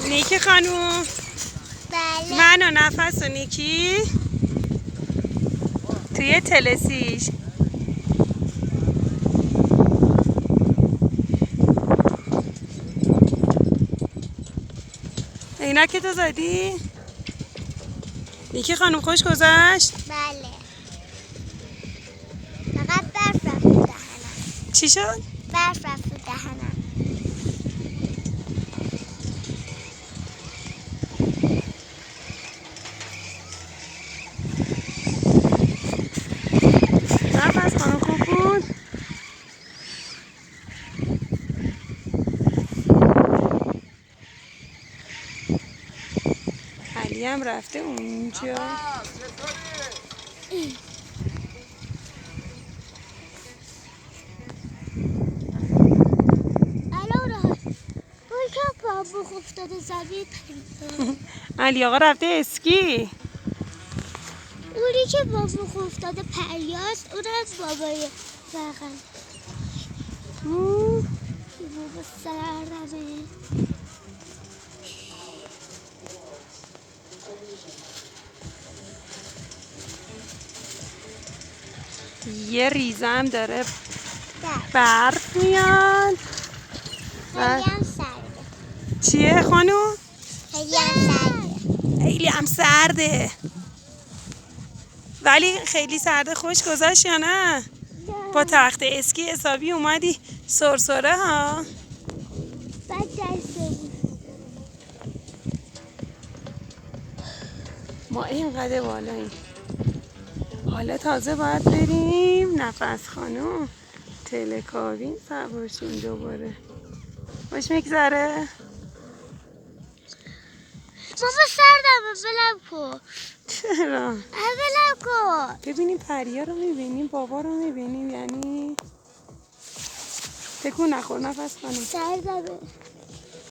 نیکی خانوم. بله. منو نفس و نیکی توی تلسیش. اینا که تو زدی؟ نیکی خانوم خوش گذشت؟ بله. فقط برف رفت تو دهنم. چی شد؟ برف رفت تو دهنم. نفس خانوم خوب بود؟ علی هم رفته اونجا. بابا افتاده زمین. علی آقا رفته اسکی. اونی که بابا افتاده پریاز، اون از بابای بغل. بابا سردمه. یه ریزه هم داره برف میاد. خیلی هم سرده. چیه خانوم؟ خیلی هم سرده. خیلی هم سرده. ولی خیلی سرده خوش گذشت یا نه؟ با تخت اسکی حسابی اومدی سرسره ها. بعد دسته ما اینقدر بالاییم. حالا تازه باید بریم نفس خانوم تلکابین سوارشیم دوباره. خوش میگذره؟ بابا سردمه، بلم کن. چرا؟ بلم کن. ببینیم پریا رو میبینیم، بابا رو میبینیم، یعنی تکون نخور نفس خانوم. سردمه.